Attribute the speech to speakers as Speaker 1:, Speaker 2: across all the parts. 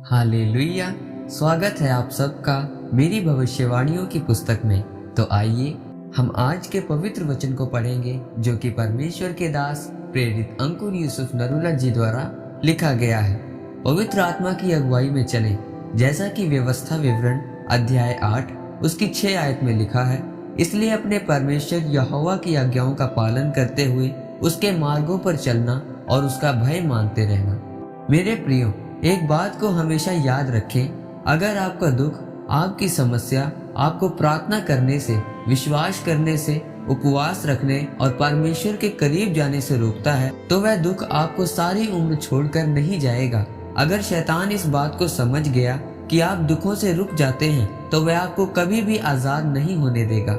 Speaker 1: Hallelujah. स्वागत है आप सबका मेरी भविष्यवाणियों की पुस्तक में। तो आइए हम आज के पवित्र वचन को पढ़ेंगे जो कि परमेश्वर के दास प्रेरित अंकुर यूसुफ नरूला जी द्वारा लिखा गया है। पवित्र आत्मा की अगुवाई में चलें, जैसा कि व्यवस्था विवरण अध्याय 8 उसकी 6 आयत में लिखा है। इसलिए अपने परमेश्वर यहोवा की आज्ञाओं का पालन करते हुए उसके मार्गों पर चलना और उसका भय मानते रहना। मेरे प्रियो, एक बात को हमेशा याद रखें, अगर आपका दुख, आपकी समस्या आपको प्रार्थना करने से, विश्वास करने से, उपवास रखने और परमेश्वर के करीब जाने से रोकता है, तो वह दुख आपको सारी उम्र छोड़कर नहीं जाएगा। अगर शैतान इस बात को समझ गया कि आप दुखों से रुक जाते हैं, तो वह आपको कभी भी आजाद नहीं होने देगा।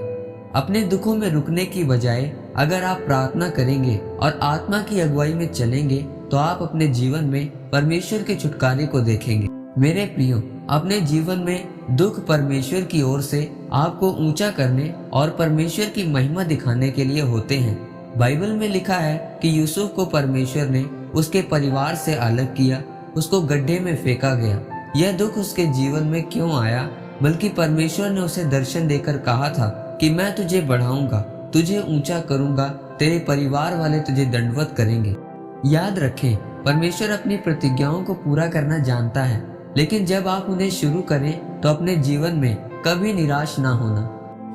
Speaker 1: अपने दुखों में रुकने की बजाय अगर आप प्रार्थना करेंगे और आत्मा की अगुवाई में चलेंगे, तो आप अपने जीवन में परमेश्वर के छुटकारे को देखेंगे। मेरे प्रियो, अपने जीवन में दुख परमेश्वर की ओर से आपको ऊंचा करने और परमेश्वर की महिमा दिखाने के लिए होते हैं। बाइबल में लिखा है कि यूसुफ को परमेश्वर ने उसके परिवार से अलग किया, उसको गड्ढे में फेंका गया। यह दुख उसके जीवन में क्यों आया? बल्कि परमेश्वर ने उसे दर्शन देकर कहा था कि मैं तुझे बढ़ाऊंगा, तुझे ऊंचा करूंगा, तेरे परिवार वाले तुझे दंडवत करेंगे। याद रखें, परमेश्वर अपनी प्रतिज्ञाओं को पूरा करना जानता है, लेकिन जब आप उन्हें शुरू करें तो अपने जीवन में कभी निराश ना होना,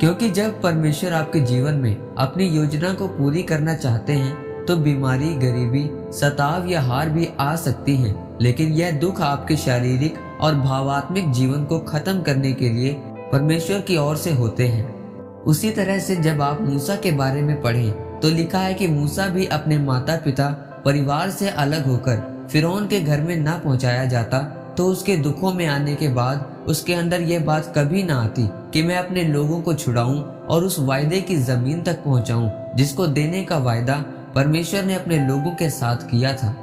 Speaker 1: क्योंकि जब परमेश्वर आपके जीवन में अपनी योजना को पूरी करना चाहते हैं तो बीमारी, गरीबी, सताव या हार भी आ सकती हैं, लेकिन यह दुख आपके शारीरिक और भावात्मिक जीवन को खत्म करने के लिए परमेश्वर की ओर से होते हैं। उसी तरह से जब आप मूसा के बारे में पढ़ें तो लिखा है कि मूसा भी अपने माता पिता परिवार से अलग होकर फिरौन के घर में ना पहुंचाया जाता, तो उसके दुखों में आने के बाद उसके अंदर यह बात कभी ना आती कि मैं अपने लोगों को छुड़ाऊं और उस वायदे की जमीन तक पहुंचाऊं जिसको देने का वायदा परमेश्वर ने अपने लोगों के साथ किया था।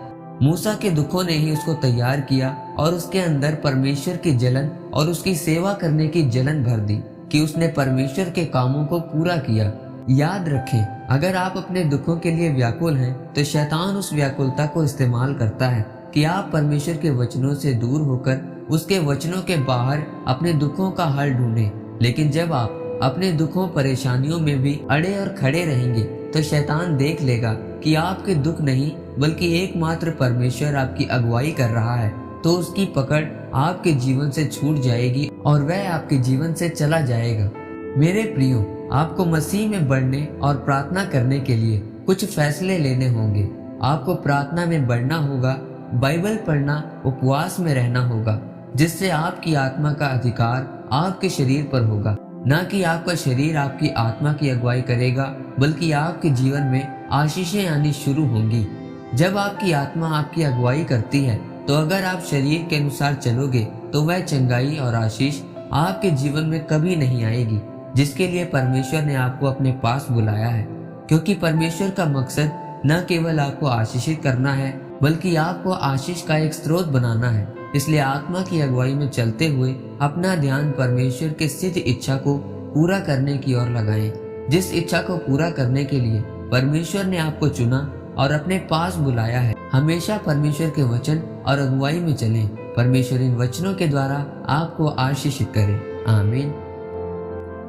Speaker 1: मूसा के दुखों ने ही उसको तैयार किया और उसके अंदर परमेश्वर की जलन और उसकी सेवा करने की जलन भर दी कि उसने परमेश्वर के कामों को पूरा किया। याद रखें, अगर आप अपने दुखों के लिए व्याकुल हैं तो शैतान उस व्याकुलता को इस्तेमाल करता है कि आप परमेश्वर के वचनों से दूर होकर उसके वचनों के बाहर अपने दुखों का हल ढूंढें। लेकिन जब आप अपने दुखों, परेशानियों में भी अड़े और खड़े रहेंगे तो शैतान देख लेगा कि आपके दुख नहीं बल्कि एकमात्र परमेश्वर आपकी अगुवाई कर रहा है, तो उसकी पकड़ आपके जीवन से छूट जाएगी और वह आपके जीवन से चला जाएगा। मेरे प्रियो, आपको मसीह में बढ़ने और प्रार्थना करने के लिए कुछ फैसले लेने होंगे। आपको प्रार्थना में बढ़ना होगा, बाइबल पढ़ना, उपवास में रहना होगा, जिससे आपकी आत्मा का अधिकार आपके शरीर पर होगा। न कि आपका शरीर आपकी आत्मा की अगुवाई करेगा, बल्कि आपके जीवन में आशीषें आनी शुरू होंगी। जब आपकी आत्मा आपकी अगुवाई करती है तो अगर आप शरीर के अनुसार चलोगे तो वह चंगाई और आशीष आपके जीवन में कभी नहीं आएगी, जिसके लिए परमेश्वर ने आपको अपने पास बुलाया है। क्योंकि परमेश्वर का मकसद न केवल आपको आशीषित करना है, बल्कि आपको आशीष का एक स्रोत बनाना है। इसलिए आत्मा की अगुवाई में चलते हुए अपना ध्यान परमेश्वर के सिद्ध इच्छा को पूरा करने की ओर लगाएं। जिस इच्छा को पूरा करने के लिए परमेश्वर ने आपको चुना और अपने पास बुलाया है, हमेशा परमेश्वर के वचन और अगुवाई में चलें। परमेश्वर इन वचनों के द्वारा आपको आशीषित करे। आमीन।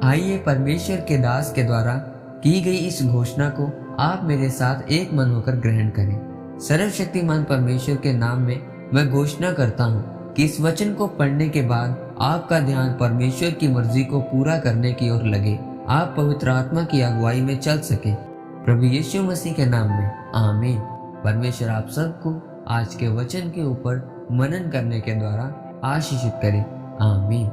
Speaker 1: आइए परमेश्वर के दास के द्वारा की गई इस घोषणा को आप मेरे साथ एक मन होकर ग्रहण करें। सर्वशक्तिमान परमेश्वर के नाम में मैं घोषणा करता हूँ कि इस वचन को पढ़ने के बाद आपका ध्यान परमेश्वर की मर्जी को पूरा करने की ओर लगे, आप पवित्र आत्मा की अगुवाई में चल सके। प्रभु यीशु मसीह के नाम में आमीन। परमेश्वर आप सबको आज के वचन के ऊपर मनन करने के द्वारा आशीषित करे। आमीन।